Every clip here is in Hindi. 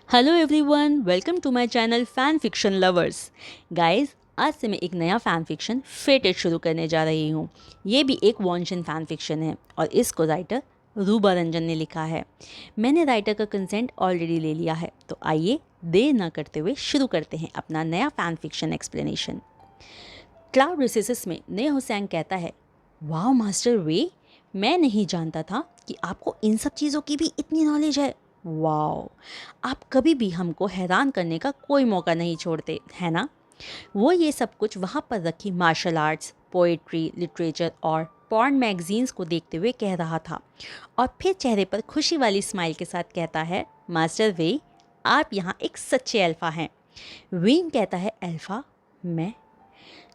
Hello everyone, welcome to my channel fan fiction lovers. Guys, आज से मैं एक नया फैन फिक्शन फेटेड शुरू करने जा रही हूँ। ये भी एक वॉन्शन फैन फिक्शन है और इसको राइटर रूबा रंजन ने लिखा है। मैंने राइटर का कंसेंट ऑलरेडी ले लिया है, तो आइए देर ना करते हुए शुरू करते हैं अपना नया फैन फिक्शन एक्सप्लेनेशन। क्लाउड रिसेसिस में ने हुसैन कहता है, वाह मास्टर वे, मैं नहीं जानता था कि आपको इन सब चीज़ों की भी इतनी नॉलेज है। वाओ, आप कभी भी हमको हैरान करने का कोई मौका नहीं छोड़ते, है ना? वो ये सब कुछ वहाँ पर रखी मार्शल आर्ट्स, पोएट्री, लिटरेचर और पॉर्न मैगजीन्स को देखते हुए कह रहा था और फिर चेहरे पर खुशी वाली स्माइल के साथ कहता है, मास्टर वे, आप यहाँ एक सच्चे अल्फ़ा हैं। वीन कहता है, अल्फ़ा? मैं?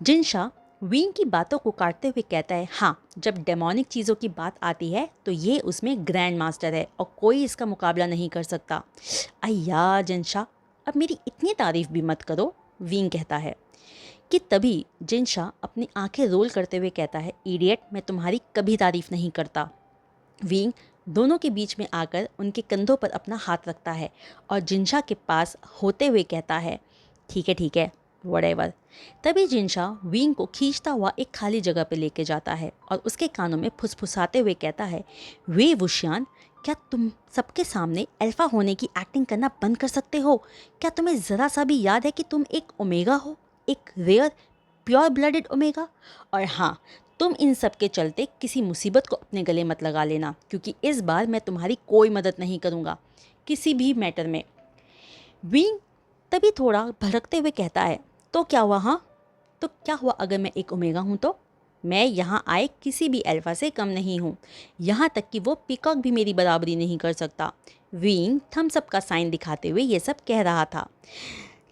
जिनशा वीन की बातों को काटते हुए कहता है, हाँ, जब डेमोनिक चीज़ों की बात आती है तो ये उसमें ग्रैंड मास्टर है और कोई इसका मुकाबला नहीं कर सकता। अय्या जिनशा, अब मेरी इतनी तारीफ भी मत करो, वीन कहता है। कि तभी जिनशा अपनी आंखें रोल करते हुए कहता है, इडियट, मैं तुम्हारी कभी तारीफ नहीं करता। वीन दोनों के बीच में आकर उनके कंधों पर अपना हाथ रखता है और जिनशा के पास होते हुए कहता है, ठीक है, वटेवर। तभी जिनशा विंग को खींचता हुआ एक खाली जगह पे लेके जाता है और उसके कानों में फुसफुसाते हुए कहता है, वे वुशियान, क्या तुम सबके सामने अल्फा होने की एक्टिंग करना बंद कर सकते हो? क्या तुम्हें ज़रा सा भी याद है कि तुम एक ओमेगा हो, एक रेयर प्योर ब्लडेड ओमेगा? और हाँ, तुम इन सब के चलते किसी मुसीबत को अपने गले मत लगा लेना, क्योंकि इस बार मैं तुम्हारी कोई मदद नहीं करूँगा किसी भी मैटर में। विंग तभी थोड़ा भड़कते हुए कहता है, तो क्या हुआ? हाँ, तो क्या हुआ अगर मैं एक ओमेगा हूँ तो? मैं यहाँ आए किसी भी अल्फा से कम नहीं हूँ, यहाँ तक कि वो पीकॉक भी मेरी बराबरी नहीं कर सकता। विंग थम्स अप का साइन दिखाते हुए ये सब कह रहा था।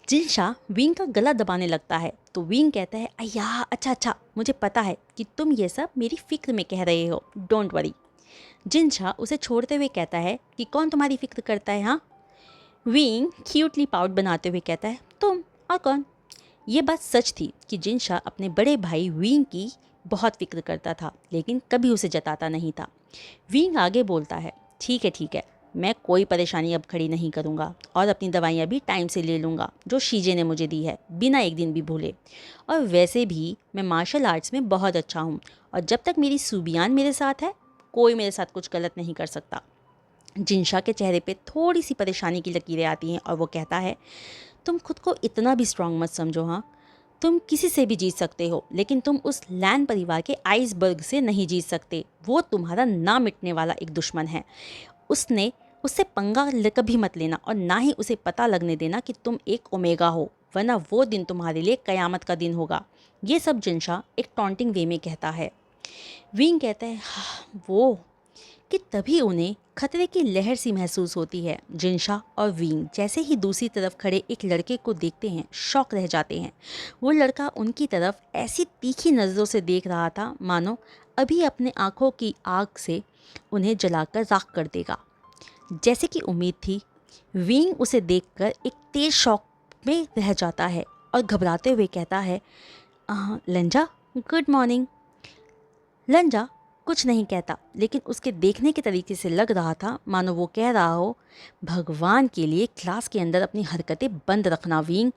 जिनशा विंग का गला दबाने लगता है तो विंग कहता है, अय्या, अच्छा, मुझे पता है कि तुम ये सब मेरी फिक्र में कह रहे हो, डोंट वरी। जिनशा उसे छोड़ते हुए कहता है कि कौन तुम्हारी फिक्र करता है? हाँ। विंग क्यूटली पाउट बनाते हुए कहता है, तुम और कौन? ये बात सच थी कि जिनशा अपने बड़े भाई विंग की बहुत फिक्र करता था, लेकिन कभी उसे जताता नहीं था। विंग आगे बोलता है, ठीक है, मैं कोई परेशानी अब खड़ी नहीं करूँगा और अपनी दवाइयाँ भी टाइम से ले लूँगा जो शीजे ने मुझे दी है, बिना एक दिन भी भूले। और वैसे भी मैं मार्शल आर्ट्स में बहुत अच्छा हूँ और जब तक मेरी सूबियान मेरे साथ है, कोई मेरे साथ कुछ गलत नहीं कर सकता। जिनशा के चेहरे पे थोड़ी सी परेशानी की लकीरें आती हैं और वो कहता है, तुम खुद को इतना भी स्ट्रांग मत समझो। हाँ, तुम किसी से भी जीत सकते हो, लेकिन तुम उस लैन परिवार के आइसबर्ग से नहीं जीत सकते। वो तुम्हारा ना मिटने वाला एक दुश्मन है। उससे पंगा कभी मत लेना और ना ही उसे पता लगने देना कि तुम एक ओमेगा हो, वरना वो दिन तुम्हारे लिए कयामत का दिन होगा। ये सब जिनशा एक टॉन्टिंग वे में कहता है। विंग कहता है, हाँ, वो कि तभी उन्हें खतरे की लहर सी महसूस होती है। जिनशा और वीन जैसे ही दूसरी तरफ खड़े एक लड़के को देखते हैं, शौक रह जाते हैं। वो लड़का उनकी तरफ ऐसी तीखी नज़रों से देख रहा था मानो अभी अपने आँखों की आग से उन्हें जलाकर राख कर देगा। जैसे कि उम्मीद थी, वीन उसे देखकर एक तेज शौक में रह जाता है और घबराते हुए कहता है, लंजा, गुड मॉर्निंग। लंजा कुछ नहीं कहता, लेकिन उसके देखने के तरीके से लग रहा था मानो वो कह रहा हो, भगवान के लिए क्लास के अंदर अपनी हरकतें बंद रखना विंग।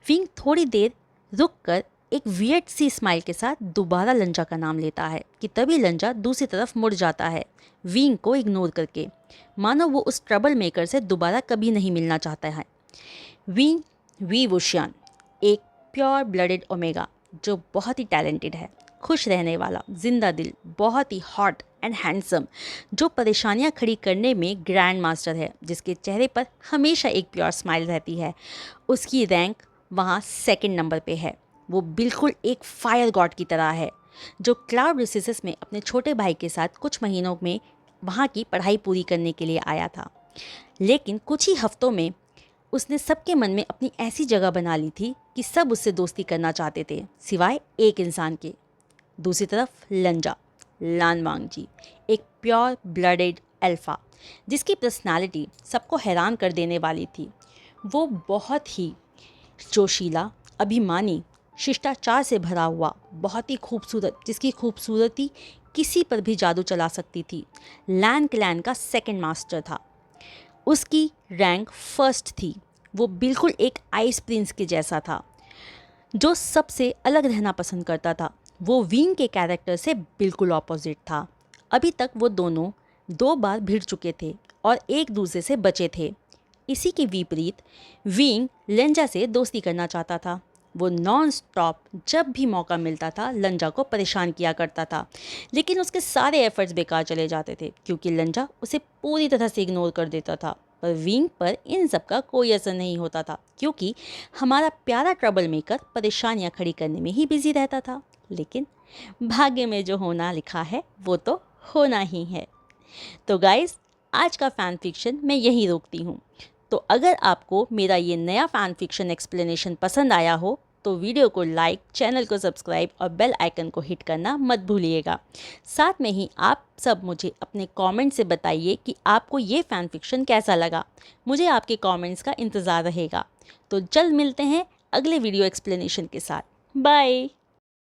विंग थोड़ी देर रुक कर एक वियर्ड सी स्माइल के साथ दोबारा लंजा का नाम लेता है कि तभी लंजा दूसरी तरफ मुड़ जाता है, विंग को इग्नोर करके, मानो वो उस ट्रबल मेकर से दोबारा कभी नहीं मिलना चाहता है। विंग वी वुशियान, एक प्योर ब्लडेड ओमेगा जो बहुत ही टैलेंटेड है, खुश रहने वाला, जिंदा दिल, बहुत ही हॉट एंड हैंडसम, जो परेशानियां खड़ी करने में ग्रैंड मास्टर है, जिसके चेहरे पर हमेशा एक प्योर स्माइल रहती है। उसकी रैंक वहाँ सेकंड नंबर पे है। वो बिल्कुल एक फायर गॉड की तरह है, जो क्लाउड रिसेसिस में अपने छोटे भाई के साथ कुछ महीनों में वहाँ की पढ़ाई पूरी करने के लिए आया था। लेकिन कुछ ही हफ्तों में उसने सबके मन में अपनी ऐसी जगह बना ली थी कि सब उससे दोस्ती करना चाहते थे, सिवाय एक इंसान के। दूसरी तरफ लंजा, लानवांग जी, एक प्योर ब्लडेड अल्फा, जिसकी पर्सनालिटी सबको हैरान कर देने वाली थी। वो बहुत ही जोशीला, अभिमानी, शिष्टाचार से भरा हुआ, बहुत ही खूबसूरत, जिसकी खूबसूरती किसी पर भी जादू चला सकती थी, लैन क्लैन का सेकंड मास्टर था। उसकी रैंक फर्स्ट थी। वो बिल्कुल एक आइस प्रिंस के जैसा था जो सबसे अलग रहना पसंद करता था। वो विंग के कैरेक्टर से बिल्कुल ऑपोजिट था। अभी तक वो दोनों 2 बार भिड़ चुके थे और एक दूसरे से बचे थे। इसी के विपरीत विंग लेंजा से दोस्ती करना चाहता था। वो नॉन स्टॉप जब भी मौका मिलता था लंजा को परेशान किया करता था, लेकिन उसके सारे एफर्ट्स बेकार चले जाते थे क्योंकि लंजा उसे पूरी तरह से इग्नोर कर देता था। पर विंग पर इन सब का कोई असर नहीं होता था क्योंकि हमारा प्यारा ट्रबल मेकर परेशानियाँ खड़ी करने में ही बिजी रहता था। लेकिन भाग्य में जो होना लिखा है वो तो होना ही है। तो गाइस, आज का फ़ैन फिक्शन मैं यहीं रोकती हूँ। तो अगर आपको मेरा ये नया फ़ैन फिक्शन एक्सप्लेनेशन पसंद आया हो तो वीडियो को लाइक, चैनल को सब्सक्राइब और बेल आइकन को हिट करना मत भूलिएगा। साथ में ही आप सब मुझे अपने कमेंट से बताइए कि आपको ये फ़ैन फिक्शन कैसा लगा। मुझे आपके कमेंट्स का इंतज़ार रहेगा। तो जल्द मिलते हैं अगले वीडियो एक्सप्लेनेशन के साथ। बाय।